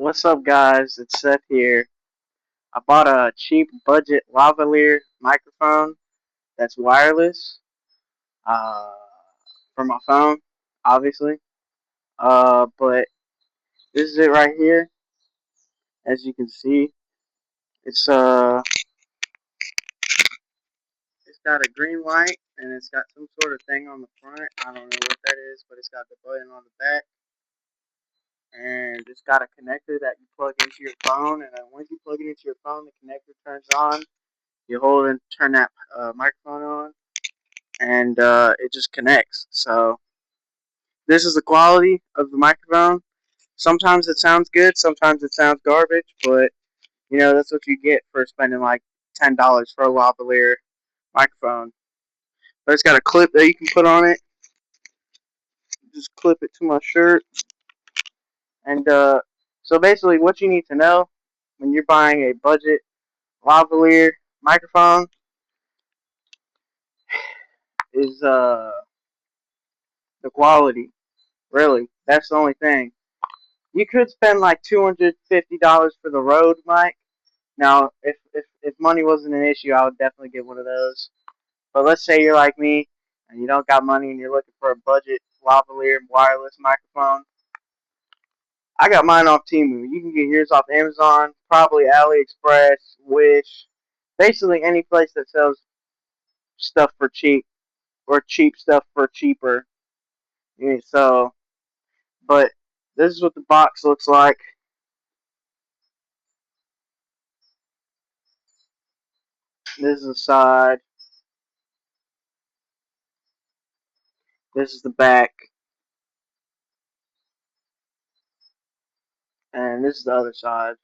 What's up, guys? It's Seth here. I bought a cheap budget lavalier microphone that's wireless uh, for my phone, obviously. But this is it right here. As you can see, it's uh, it's got a green light and it's got some sort of thing on the front. I don't know what that is, but it's got the button on the back and it's got a connector that you plug into your phone. And then once you plug it into your phone, the connector turns on. You hold it and turn that microphone on and it just connects. So this is the quality of the microphone. Sometimes it sounds good, sometimes it sounds garbage, but that's what you get for spending like $10 for a lavalier microphone. But it's got a clip that you can put on it. Just clip it to my shirt, and so basically, what you need to know when you're buying a budget lavalier microphone is the quality. Really, that's the only thing. You could spend like $250 for the Rode mic. Now, if money wasn't an issue, I would definitely get one of those. But let's say you're like me and you don't got money and you're looking for a budget lavalier wireless microphone. I got mine off Temu. You can get yours off Amazon, probably AliExpress, Wish, basically any place that sells stuff for cheap or cheap stuff for cheaper. Yeah, so, but this is what the box looks like. This is the side. This is the back. And this is the other side.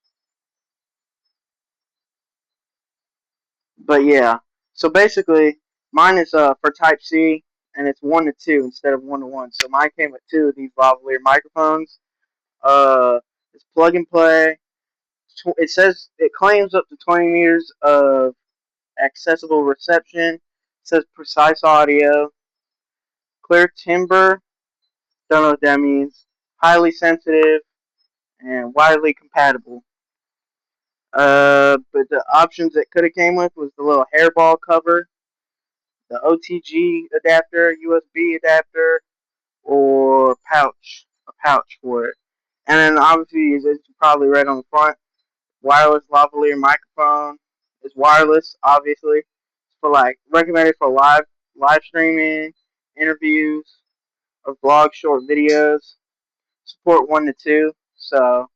But yeah, so basically, mine is for Type C, and it's 1 to 2 instead of 1 to 1. So mine came with two of these lavalier microphones. It's plug and play. It says it claims up to 20 meters of accessible reception. It says precise audio, clear timbre. Don't know what that means. Highly sensitive and widely compatible. But the options it could have came with was the little hairball cover, the OTG adapter, USB adapter, or a pouch for it. And then obviously, as you probably read on the front, wireless lavalier microphone. It's wireless, obviously. It's for like recommended for live streaming, interviews, or vlog short videos. Support 1 to 2, so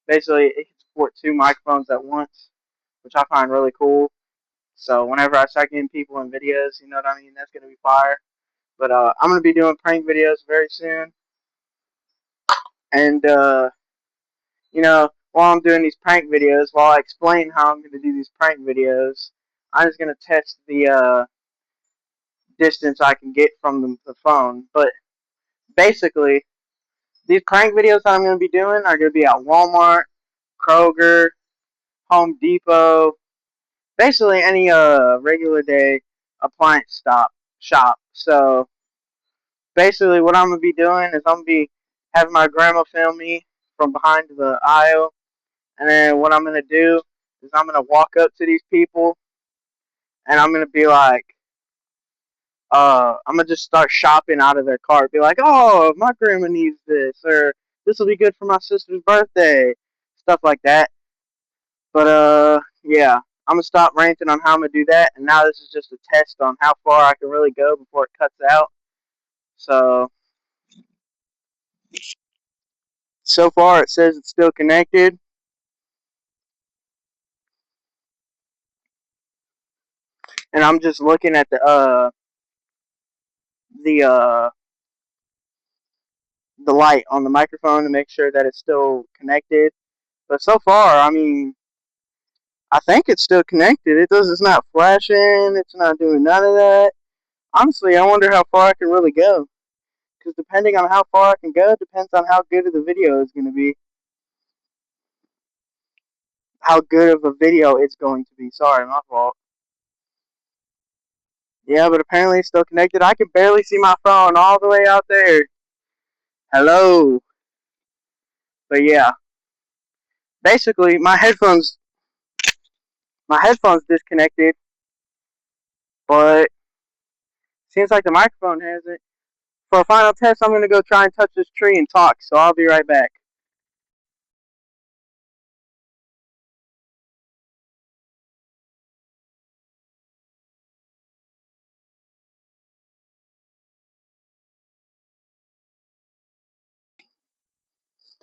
basically it can support two microphones at once, which I find really cool. So whenever I start getting people in videos, you know what I mean, that's gonna be fire. But I'm gonna be doing prank videos very soon, and while I'm doing these prank videos, while I explain how I'm gonna do these prank videos, I'm just gonna test the distance I can get from the phone. But basically, these prank videos that I'm gonna be doing are gonna be at Walmart, Kroger, Home Depot, basically any regular day appliance shop. So basically, what I'm gonna be doing is I'm gonna be having my grandma film me from behind the aisle, and then what I'm gonna do is I'm gonna walk up to these people, and I'm gonna be like, I'm gonna just start shopping out of their cart. Be like, oh, my grandma needs this, or this will be good for my sister's birthday, stuff like that. But yeah, I'm gonna stop ranting on how I'm gonna do that, and now this is just a test on how far I can really go before it cuts out. So so far it says it's still connected, and I'm just looking at the uh the light on the microphone to make sure that it's still connected. But so far, I mean, I think it's still connected. It's not flashing. It's not doing none of that. Honestly, I wonder how far I can really go. Because depending on how far I can go, depends on how good of the video is going to be. How good of a video it's going to be. Sorry, my fault. Yeah, but apparently it's still connected. I can barely see my phone all the way out there. Hello. But yeah, basically my headphones disconnected, but seems like the microphone hasn't. For a final test, I'm gonna go try and touch this tree and talk. So I'll be right back.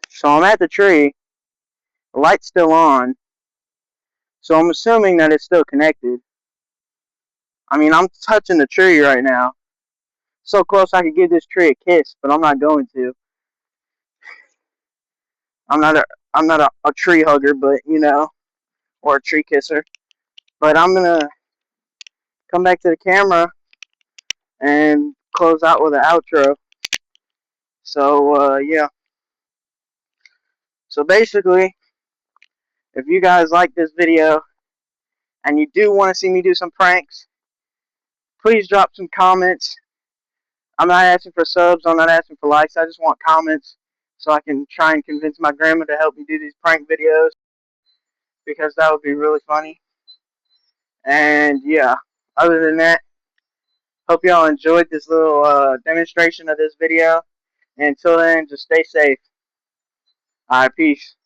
So I'm at the tree. The light's still on. So I'm assuming that it's still connected. I mean, I'm touching the tree right now. So close I could give this tree a kiss, but I'm not going to. I'm not a I'm not a tree hugger, but or a tree kisser. But I'm gonna come back to the camera and close out with an outro. So yeah. So basically, if you guys like this video and you do want to see me do some pranks, please drop some comments. I'm not asking for subs. I'm not asking for likes. I just want comments so I can try and convince my grandma to help me do these prank videos because that would be really funny. And yeah, other than that, hope y'all enjoyed this little demonstration of this video. And until then, just stay safe. Alright, peace.